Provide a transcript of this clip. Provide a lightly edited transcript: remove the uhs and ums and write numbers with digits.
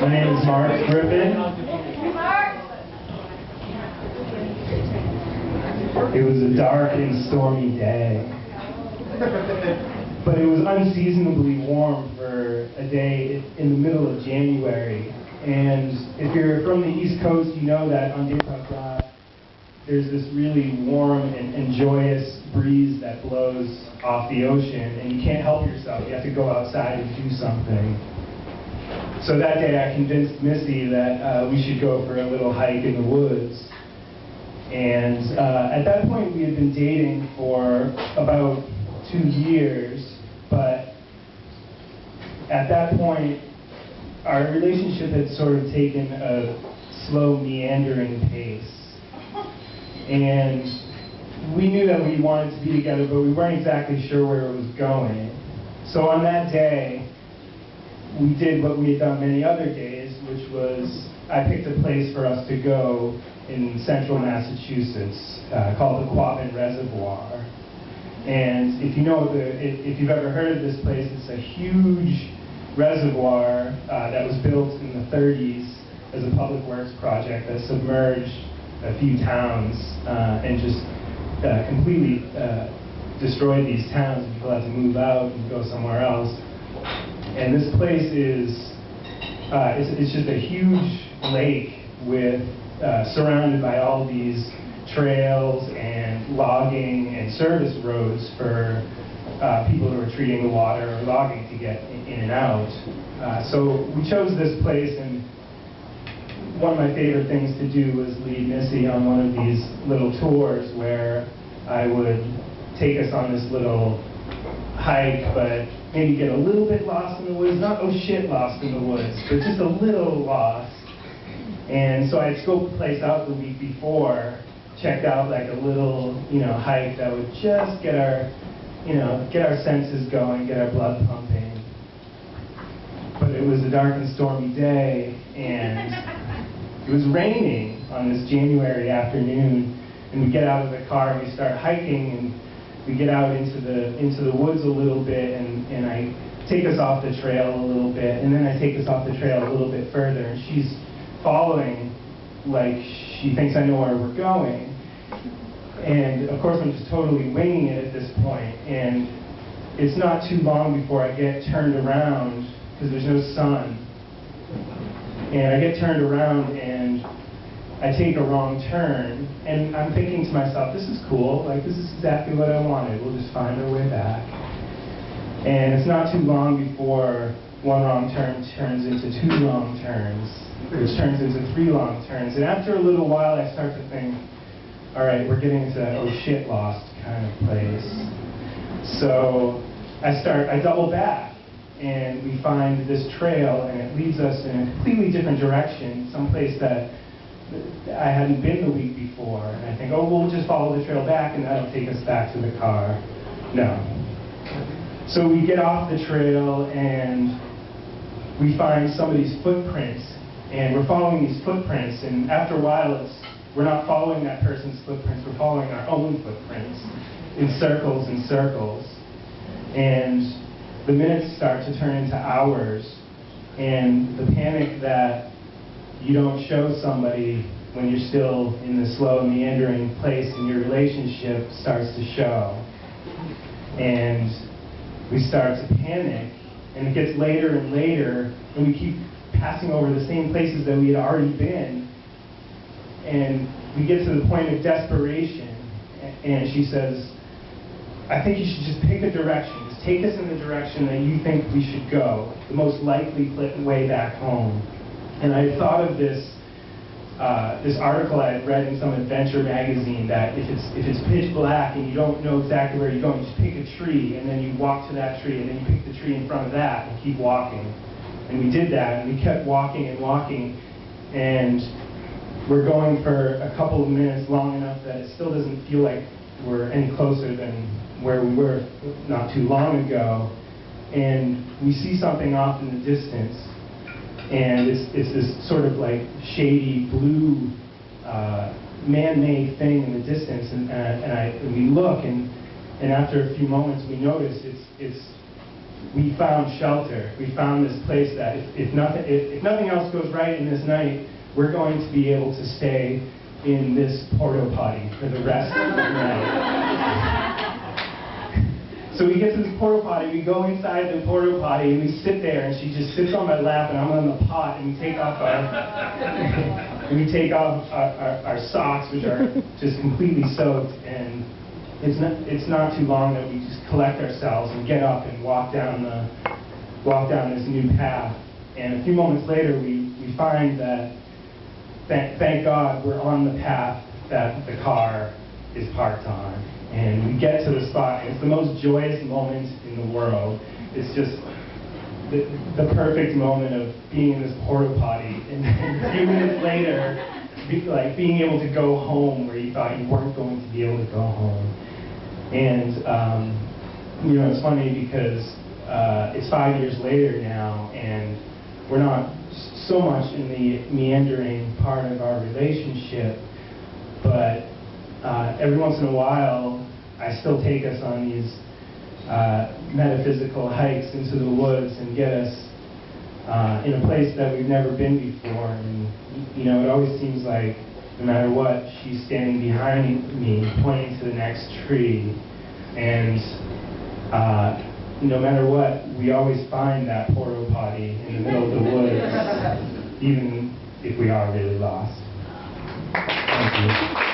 My name is Mark Griffin. It was a dark and stormy day, but it was unseasonably warm for a day in the middle of January. And if you're from the East Coast, you know that on JPH there's this really warm and joyous breeze that blows off the ocean, and you can't help yourself. You have to go outside and do something. So that day I convinced Missy that we should go for a little hike in the woods. And at that point we had been dating for about 2 years, but at that point our relationship had sort of taken a slow, meandering pace. And we knew that we wanted to be together, but we weren't exactly sure where it was going. So on that day, we did what we had done many other days, which was I picked a place for us to go in central Massachusetts called the Quabbin Reservoir. And if you know if you've ever heard of this place, it's a huge reservoir that was built in the 30s as a public works project that submerged a few towns and just completely destroyed these towns. People had to move out and go somewhere else. And this place is it's just a huge lake with surrounded by all these trails and logging and service roads for people who are treating the water or logging to get in and out. So we chose this place, and one of my favorite things to do was lead Missy on one of these little tours where I would take us on this little hike, but maybe get a little bit lost in the woods, not oh shit lost in the woods, but just a little lost. And so I scoped the place out the week before, checked out like a little, hike that would just get our, get our senses going, get our blood pumping. But it was a dark and stormy day, and it was raining on this January afternoon, and we get out of the car and we start hiking, and we get out into the woods a little bit, and I take us off the trail a little bit, and then I take us off the trail a little bit further, and she's following like she thinks I know where we're going. And of course I'm just totally winging it at this point, and it's not too long before I get turned around because there's no sun. And I get turned around and I take a wrong turn, and I'm thinking to myself, this is cool, like this is exactly what I wanted, we'll just find our way back. And it's not too long before one wrong turn turns into 2 wrong turns, which turns into 3 long turns. And after a little while I start to think, all right, we're getting into that oh shit lost kind of place. So I double back, and we find this trail, and it leads us in a completely different direction, someplace that I hadn't been the week before. And I think, oh, we'll just follow the trail back, and that'll take us back to the car. No. So we get off the trail, and we find somebody's footprints, and we're following these footprints, and after a while, we're not following that person's footprints, we're following our own footprints in circles and circles. And the minutes start to turn into hours, and the panic that you don't show somebody when you're still in the slow, meandering place in your relationship starts to show. And we start to panic, and it gets later and later, and we keep passing over the same places that we had already been, and we get to the point of desperation, and she says, I think you should just pick a direction. Just take us in the direction that you think we should go, the most likely way back home. And I thought of this article I had read in some adventure magazine that if it's pitch black and you don't know exactly where you're going, you just pick a tree, and then you walk to that tree, and then you pick the tree in front of that and keep walking. And we did that, and we kept walking and walking, and we're going for a couple of minutes, long enough that it still doesn't feel like we're any closer than where we were not too long ago. And we see something off in the distance, and it's this sort of like shady blue man-made thing in the distance, and we look, and after a few moments we notice it's we found shelter. We found this place that if nothing else goes right in this night, we're going to be able to stay in this porta potty for the rest of the night. So we get to this porta potty, we go inside the porta potty, and we sit there, and she just sits on my lap, and I'm on the pot, and we take off our socks, which are just completely soaked, and it's not too long that we just collect ourselves and get up and walk down this new path. And a few moments later, we find that, thank God, we're on the path that the car is parked on. And we get to the spot, and it's the most joyous moment in the world. It's just the perfect moment of being in this porta potty, and a few minutes later, being able to go home where you thought you weren't going to be able to go home. And it's funny because it's 5 years later now, and we're not so much in the meandering part of our relationship, but every once in a while, I still take us on these metaphysical hikes into the woods and get us in a place that we've never been before. And it always seems like no matter what, she's standing behind me, pointing to the next tree. And no matter what, we always find that porta potty in the middle of the woods, even if we are really lost. Thank you.